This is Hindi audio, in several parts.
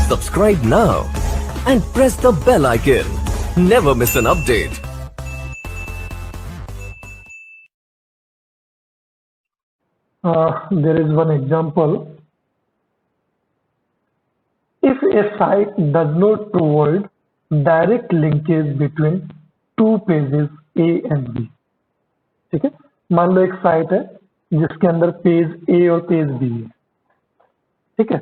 Subscribe now and press the bell icon. Never miss an update. There is one example. If a site does not provide direct linkage between two pages A and B, ठीक है, मान लो एक साइट है जिसके अंदर पेज ए और पेज बी है, ठीक है,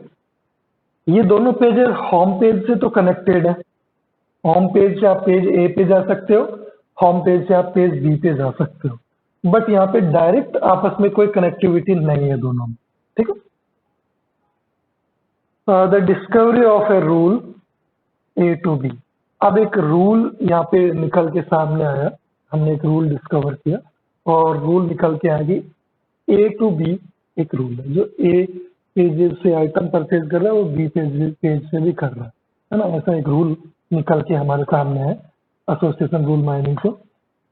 ये दोनों पेजेस होम पेज से तो कनेक्टेड है। होम पेज से आप पेज ए पे जा सकते हो, होम पेज से आप पेज बी पे जा सकते हो, बट यहाँ पे डायरेक्ट आपस में कोई कनेक्टिविटी नहीं है दोनों में, ठीक है। The discovery of a rule A to B. अब एक रूल यहाँ पे निकल के सामने आया, हमने एक रूल डिस्कवर किया और रूल निकल के आ गई ए टू बी। एक रूल है जो ए पेज से आइटम परचेज कर रहा है वो बी पेज से भी कर रहा है ना। ऐसा एक रूल निकल के हमारे सामने है एसोसिएशन रूल माइनिंग से।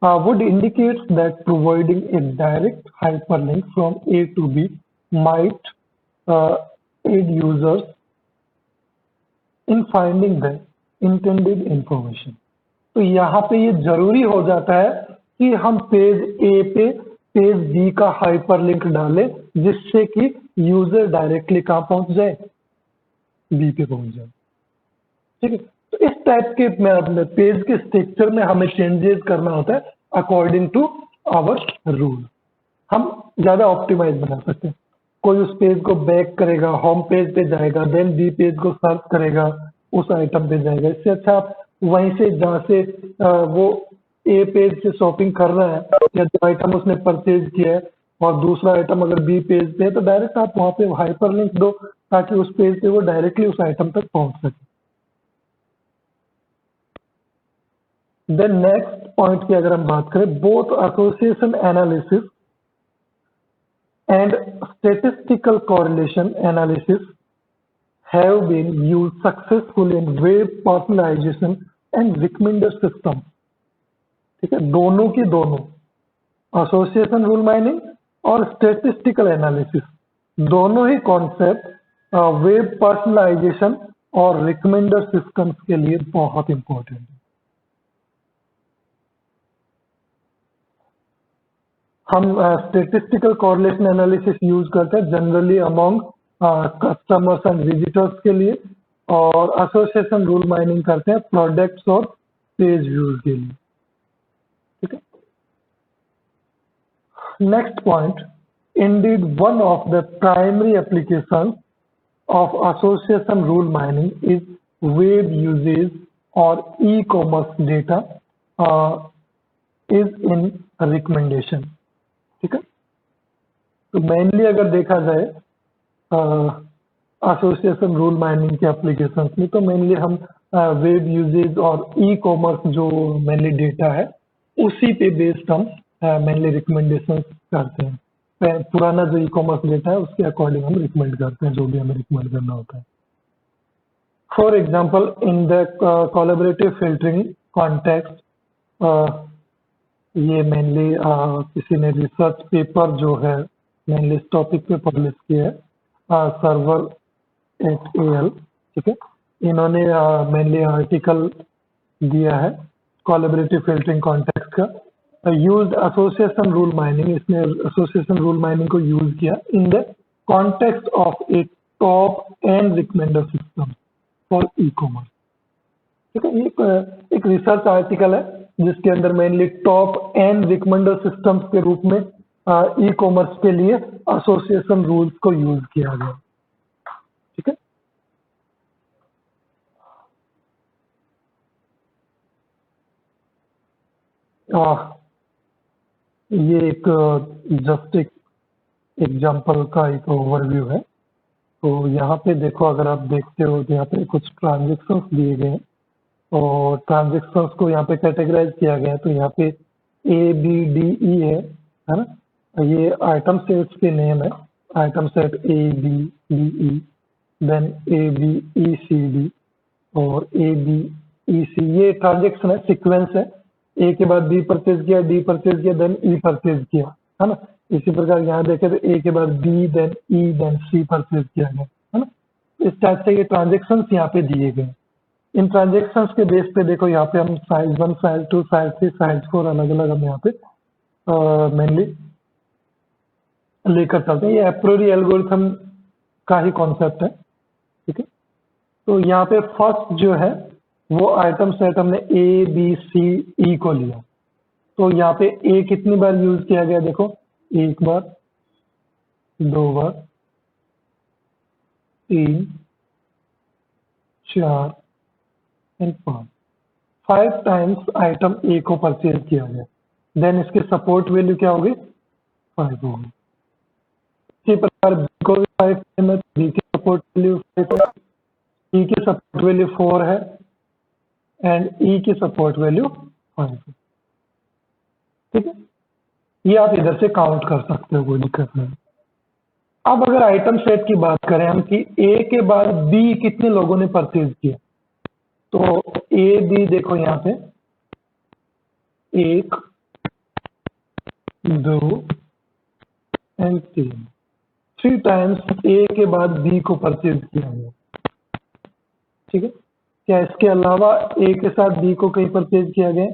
would indicates that providing a direct hyperlink from A to B might aid users in finding the intended information। तो यहाँ पे ये जरूरी हो जाता है कि हम पेज ए पे पेज बी का हाइपरलिंक डालें जिससे कि यूजर डायरेक्टली कहाँ पहुंच जाए, बी पे पहुंच जाए, ठीक है। तो इस टाइप के पेज के स्ट्रक्चर में हमें चेंजेस करना होता है अकॉर्डिंग टू आवर रूल। हम ज्यादा ऑप्टिमाइज बना सकते हैं। कोई उस पेज को बैक करेगा, होम पेज पे जाएगा, देन बी पेज को सर्च करेगा, उस आइटम पे जाएगा। इससे अच्छा आप वहीं से जहाँ से वो ए पेज से शॉपिंग कर रहा है या जो आइटम उसने परचेज किया है और दूसरा आइटम अगर बी पेज पे है तो डायरेक्ट आप वहाँ पे हाइपरलिंक दो ताकि उस पेज पे वो डायरेक्टली उस आइटम तक पहुँच सके। देन नेक्स्ट पॉइंट की अगर हम बात करें, both association analysis and statistical correlation analysis have been used successfully in web personalisation and recommender system, ठीक है। दोनों की दोनों एसोसिएशन रूल माइनिंग और स्टैटिस्टिकल एनालिसिस दोनों ही कॉन्सेप्ट वेब पर्सनलाइजेशन और रिकमेंडर सिस्टम्स के लिए बहुत इंपॉर्टेंट है। हम स्टैटिस्टिकल कोरिलेशन एनालिसिस यूज करते हैं generally among customers and visitors के लिए और एसोसिएशन रूल माइनिंग करते हैं प्रोडक्ट्स और पेज व्यूज के लिए, ठीक है। Next point, indeed one of the primary application of association rule mining is web usages और e commerce data is in recommendation, ठीक है। तो मेनली अगर देखा जाए एसोसिएशन रूल माइनिंग के एप्लीकेशन में तो मेनली हम वेब यूजेज और ई कॉमर्स जो मेनली डेटा है उसी पे बेस्ड हम मेनली रिकमेंडेशन करते हैं। पुराना जो ई कॉमर्स डेटा है उसके अकॉर्डिंग हम रिकमेंड करते हैं जो भी हमें रिकमेंड करना होता है। For example in the collaborative filtering context, ये मेनली किसी ने रिसर्च पेपर जो है मेनली इस टॉपिक पे पब्लिश किया है, सर्वर एट एल, ठीक है। इन्होंने मेनली आर्टिकल दिया है कोलैबोरेटिव फिल्टरिंग कॉन्टेक्स्ट का, यूज्ड एसोसिएशन रूल माइनिंग। इसने एसोसिएशन रूल माइनिंग को यूज किया in the context of A top and recommender system for e commerce, ठीक है। ये एक रिसर्च आर्टिकल है जिसके अंदर mainly top and recommender systems के रूप में ई कॉमर्स के लिए एसोसिएशन रूल्स को यूज किया गया, ठीक है। ये एक जस्ट एक एग्जांपल का एक ओवरव्यू है। तो यहाँ पे देखो, अगर आप देखते हो तो यहाँ पे कुछ ट्रांजेक्शन्स दिए गए हैं और ट्रांजेक्शन्स को यहाँ पे कैटेगराइज किया गया है। तो यहाँ पे ए बी डी ई है ना। ये आइटम सेट्स के नेम है, item set A B D E, then A B E C D और ए बी ई सी। ये ट्रांजेक्शन है, सीक्वेंस है। ए के बाद बी परचेज किया, डी परचेज किया, देन ई परचेज किया, है ना। इसी प्रकार यहाँ देखे तो ए के बाद बी, देन ई, देन सी परचेज किया गया, है ना। इस टाइप से ये ट्रांजेक्शन्स यहाँ पे दिए गए। इन ट्रांजेक्शन्स के बेस पे देखो यहाँ पे हम फाइल 1, फाइल 2, फाइल 3, फाइल 4 अलग अलग हम यहाँ पे मेनली लेकर चलते हैं। ये एप्रोरी एल्गोरिथम का ही कॉन्सेप्ट है, ठीक है। तो यहाँ पे फर्स्ट जो है वो आइटम सेट हमने ए बी सी ई को लिया। तो यहाँ पे ए कितनी बार यूज किया गया देखो, 1 बार, 2 बार, 3, 4 एंड 5 टाइम्स आइटम ए को परचेज किया गया। देन इसके सपोर्ट वैल्यू क्या होगी, 5 होगी। इसी प्रकार बी को भी 5 टाइम है, बी की सपोर्ट वैल्यू 5 है, ई की सपोर्ट वैल्यू 4 है एंड ई की सपोर्ट वैल्यू 5 है, ठीक है। ये आप इधर से काउंट कर सकते हो, कोई दिक्कत नहीं। अब अगर आइटम सेट की बात करें हम कि ए के बाद बी कितने लोगों ने परचेज किया, तो ए बी देखो यहाँ पे 1, 2 एंड 3 टाइम्स ए के बाद बी को परचेज किया गया, ठीक है। क्या इसके अलावा ए के साथ बी को कहीं परचेज किया गया,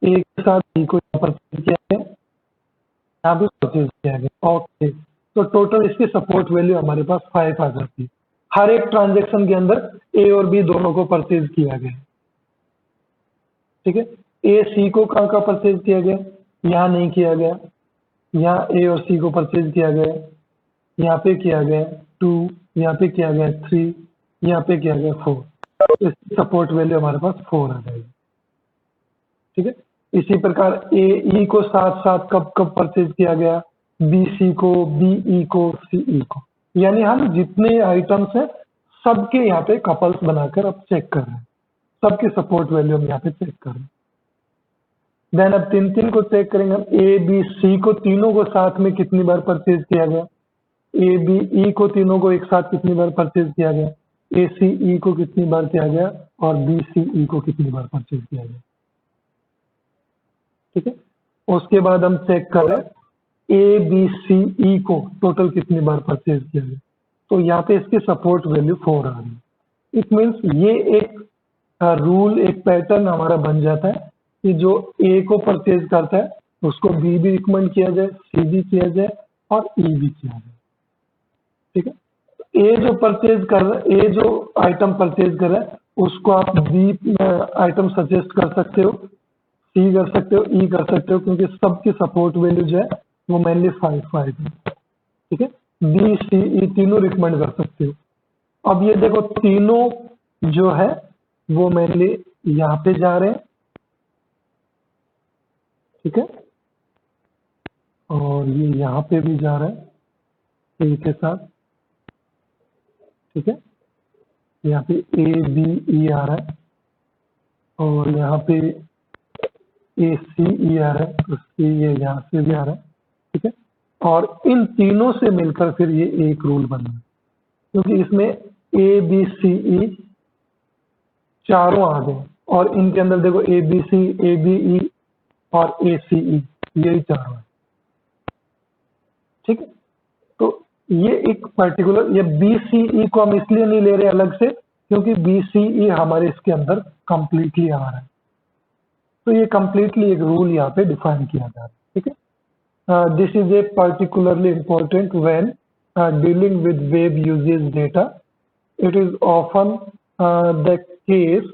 ए के साथ बी को परचेज किया गया, यहाँ भी परचेज किया गया, ओके। तो टोटल इसकी सपोर्ट वैल्यू हमारे पास 5 आ जाती है। हर एक ट्रांजेक्शन के अंदर ए और बी दोनों को परचेज किया गया, ठीक है। ए सी को कहाँ का परचेज किया गया, यहाँ नहीं किया गया, यहाँ ए और सी को परचेज किया गया, यहाँ पे किया गया 2, यहाँ पे किया गया 3, यहाँ पे किया गया 4। इसकी सपोर्ट वैल्यू हमारे पास 4 आ जाएगी, ठीक है। इसी प्रकार ए ई को साथ साथ कब कब परचेज किया गया, बी सी को, बी ई को, सी ई को, यानी हम जितने आइटम्स हैं सबके यहाँ पे कपल्स बनाकर अब चेक कर रहे हैं, सबकी सपोर्ट वैल्यू हम यहाँ पे चेक कर रहे हैं। देन अब 3 को चेक करेंगे हम, ए बी सी को तीनों को साथ में कितनी बार परचेज किया गया, ए बी ई को तीनों को एक साथ कितनी बार परचेज किया गया, ए सी ई को कितनी बार किया गया और बी सी ई को कितनी बार परचेज किया गया, ठीक है। उसके बाद हम चेक कर रहे हैं ए बी सी ई को टोटल कितनी बार परचेज किया गया, तो यहाँ पे इसकी सपोर्ट वैल्यू 4 आ रही है। इट मीन्स ये एक रूल, एक पैटर्न हमारा बन जाता है कि जो ए को परचेज करता है उसको बी भी रिकमेंड किया जाए, सी भी किया जाए और ई भी किया जाए, ठीक है। ए जो परचेज कर रहा है, ए जो आइटम परचेज कर रहा है उसको आप बी आइटम सजेस्ट कर सकते हो, सी कर सकते हो, ई कर सकते हो, क्योंकि सबकी सपोर्ट वैल्यू जो है वो मेनली 5 है, ठीक है। बी सी ई तीनों रिकमेंड कर सकते हो। अब ये देखो तीनों जो है वो मेनली यहाँ पे जा रहे हैं, ठीक है, और ये यहाँ पे भी जा रहा है ए के साथ, ठीक है। यहाँ पे ए बी ई आ रहा है और यहाँ पे ए सी ई आ रहा है, तो सी ये यहाँ से भी आ रहा है, ठीक है। और इन तीनों से मिलकर फिर ये एक रूल बना है, क्योंकि इसमें ए बी सी ई चारों आ गए और इनके अंदर देखो A B C, A B ई और ए सी ई, यही चारों है, ठीक है। तो ये एक पर्टिकुलर, ये बी सी ई को हम इसलिए नहीं ले रहे अलग से क्योंकि बी सी ई हमारे इसके अंदर कंप्लीटली आ रहा है, तो ये कंप्लीटली एक रूल यहाँ पे डिफाइन किया जा रहा है, ठीक है। This is a particularly important when dealing with web usage data. It is often the case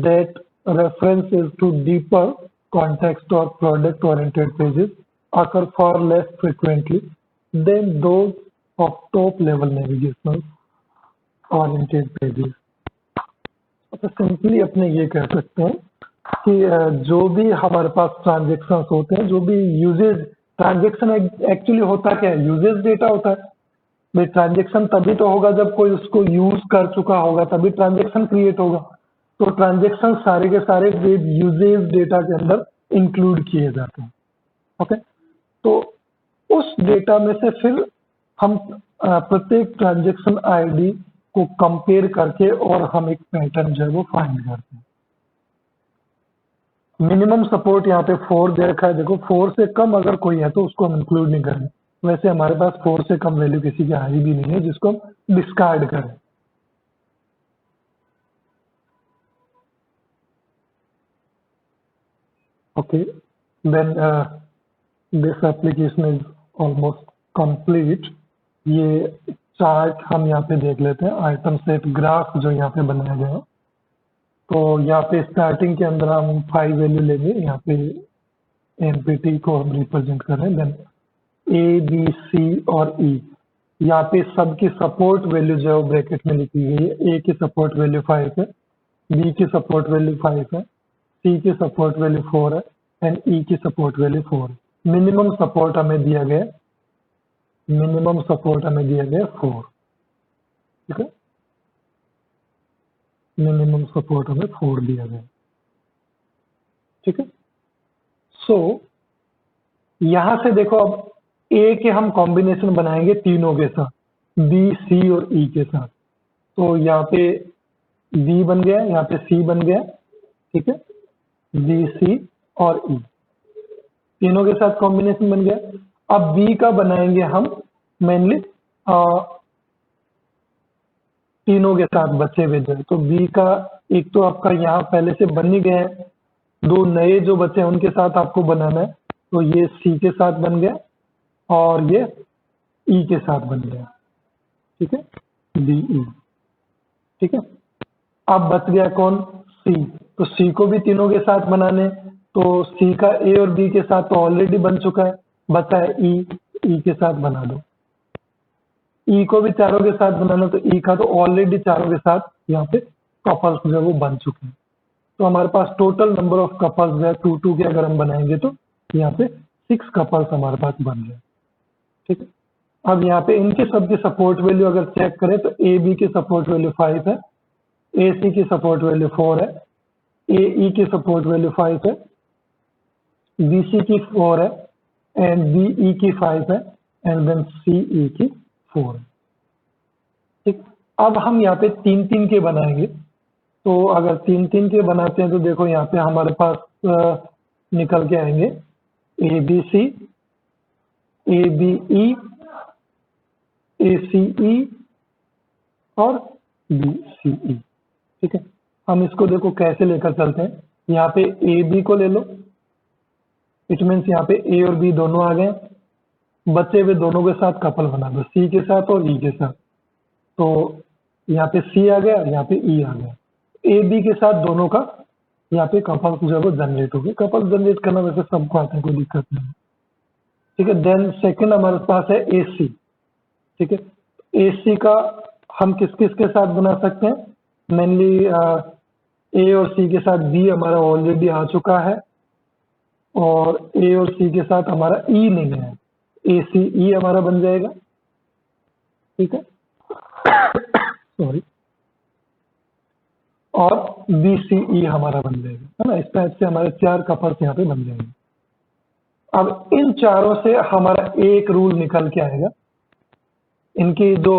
that references to deeper context or product-oriented pages occur far less frequently than those of top-level navigation-oriented pages. तो सिंपली अपने ये कह सकते हैं कि जो भी हमारे पास ट्रांजेक्शन्स होते हैं, जो भी यूजेज, ट्रांजेक्शन एक्चुअली होता क्या है, यूजेज डेटा होता है भाई। ट्रांजेक्शन तभी तो होगा जब कोई उसको यूज कर चुका होगा, तभी ट्रांजेक्शन क्रिएट होगा। तो ट्रांजेक्शन सारे के सारे यूजेज डेटा के अंदर इंक्लूड किए जाते हैं, ओके। तो उस डेटा में से फिर हम प्रत्येक ट्रांजेक्शन आईडी को कंपेयर करके और हम एक पैटर्न जो है वो फाइंड करते हैं। मिनिमम सपोर्ट यहाँ पे 4 दे रखा है, देखो 4 से कम अगर कोई है तो उसको हम इंक्लूड नहीं करेंगे। वैसे हमारे पास 4 से कम वैल्यू किसी की आई भी नहीं है जिसको हम डिस्कार्ड करें, Okay, then this application is almost complete. ये चार्ट हम यहाँ पे देख लेते हैं, आइटम सेट ग्राफ जो यहाँ पे बनाया गया है। तो यहाँ पे स्टार्टिंग के अंदर हम 5 वैल्यू लेंगे, यहाँ पे एनपीटी को हम रिप्रेजेंट कर रहे हैं। देन ए बी सी और ई, यहाँ पे सबकी सपोर्ट वैल्यू जो है ब्रैकेट में लिखी गई है। ए की सपोर्ट वैल्यू 5 है, बी की सपोर्ट वैल्यू 5 है, सी की सपोर्ट वैल्यू 4 है एंड ई की सपोर्ट वैल्यू 4 है। मिनिमम सपोर्ट हमें दिया गया, मिनिमम सपोर्ट हमें दिया गया 4, ठीक है। मिनिमम सपोर्ट हमें 4 दिया गया, ठीक है। सो यहां से देखो, अब ए के हम कॉम्बिनेशन बनाएंगे तीनों के साथ, बी सी और ई के साथ। तो यहाँ पे बी बन गया, यहाँ पे सी बन गया, ठीक है। बी सी और ई तीनों के साथ कॉम्बिनेशन बन गया। अब बी का बनाएंगे हम मेनली तीनों के साथ बचे हुए जो है। तो बी का एक तो आपका यहाँ पहले से बन ही गया है, दो नए जो बचे हैं उनके साथ आपको बनाना है। तो ये सी के साथ बन गया और ये ई के साथ बन गया, ठीक है, बी ई, ठीक है। अब बच गया कौन, सी। तो सी को भी तीनों के साथ बनाने, तो सी का ए और बी के साथ तो ऑलरेडी बन चुका है, बचा है ई, ई के साथ बना दो। ई को भी चारों के साथ बनाना, तो ई का तो ऑलरेडी चारों के साथ यहाँ पे कपल्स जो है वो बन चुके हैं। तो हमारे पास टोटल नंबर ऑफ कपल्स जो है 2 के अगर हम बनाएंगे तो यहाँ पे 6 कपल्स हमारे पास बन गए, ठीक है। अब यहाँ पे इनके सबकी सपोर्ट वैल्यू अगर चेक करें तो ए बी की सपोर्ट वैल्यू 5 है, ए सी की सपोर्ट वैल्यू 4 है, ए ई की सपोर्ट वैल्यू 5 है, बी सी की 4 है एंड बी ई की 5 है एंड देन सी ई की 4 है, ठीक। अब हम यहाँ पे 3 के बनाएंगे। तो अगर 3 के बनाते हैं तो देखो यहाँ पे हमारे पास निकल के आएंगे A B C, A B ई, ए सी ई और बी सी ई, ठीक है। हम इसको देखो कैसे लेकर चलते हैं। यहाँ पे ए बी को ले लो, इट मीन्स यहाँ पे ए और बी दोनों आ गए, बचे हुए दोनों के साथ कपल बना दो, सी के साथ और ई के साथ। तो यहाँ पे सी आ गया, यहाँ पे ई आ गया। ए बी के साथ दोनों का यहाँ पे कपल जो है वो जनरेट हो गए। कपल जनरेट करना वैसे सबको आता है, कोई दिक्कत नहीं है, ठीक है। देन सेकंड हमारे पास है ए सी, ठीक है। ए सी का हम किस किस के साथ बना सकते हैं, मेनली ए और सी के साथ बी हमारा ऑलरेडी आ चुका है और ए और सी के साथ हमारा ई नहीं है, ए सी ई हमारा बन जाएगा, ठीक है। सॉरी, और बी सी ई हमारा बन जाएगा, है ना। इस टाइप से हमारे 4 कपल्स यहाँ पे बन जाएंगे। अब इन चारों से हमारा एक रूल निकल के आएगा। इनकी जो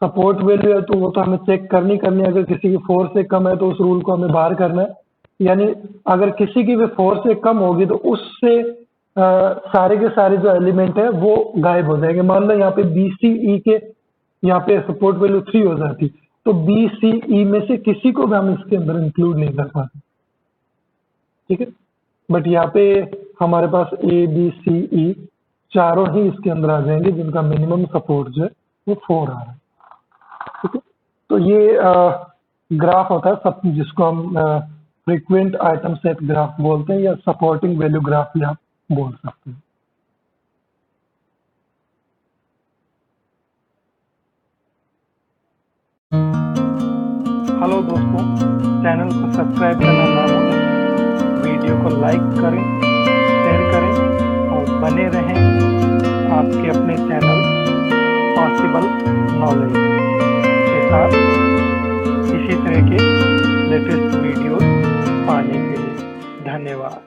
सपोर्ट वैल्यू है तो वो तो हमें चेक करनी है। अगर किसी की 4 से कम है तो उस रूल को हमें बाहर करना है, यानी अगर किसी की भी 4 से कम होगी तो उससे सारे के सारे जो एलिमेंट है वो गायब हो जाएंगे। मान लो यहाँ पे बी सी ई के यहाँ पे सपोर्ट वैल्यू 3 हो जाती, तो बी सी ई में से किसी को भी हम इसके अंदर इंक्लूड नहीं कर पाते, ठीक है। बट यहाँ पे हमारे पास ए बी सी ई चारों ही इसके अंदर आ जाएंगे जिनका मिनिमम सपोर्ट जो है वो 4 आ रहा है, ठीक है। तो ये ग्राफ होता है सब, जिसको हम फ्रीक्वेंट आइटम सेट ग्राफ बोलते हैं या सपोर्टिंग वैल्यू ग्राफ भी आप बोल सकते हैं। हेलो दोस्तों, चैनल को सब्सक्राइब करना ना भूलें, वीडियो को लाइक करें, शेयर करें और बने रहें आपके अपने चैनल पॉसिबल नॉलेज के साथ इसी तरह के लेटेस्ट वीडियो पाने के लिए। धन्यवाद।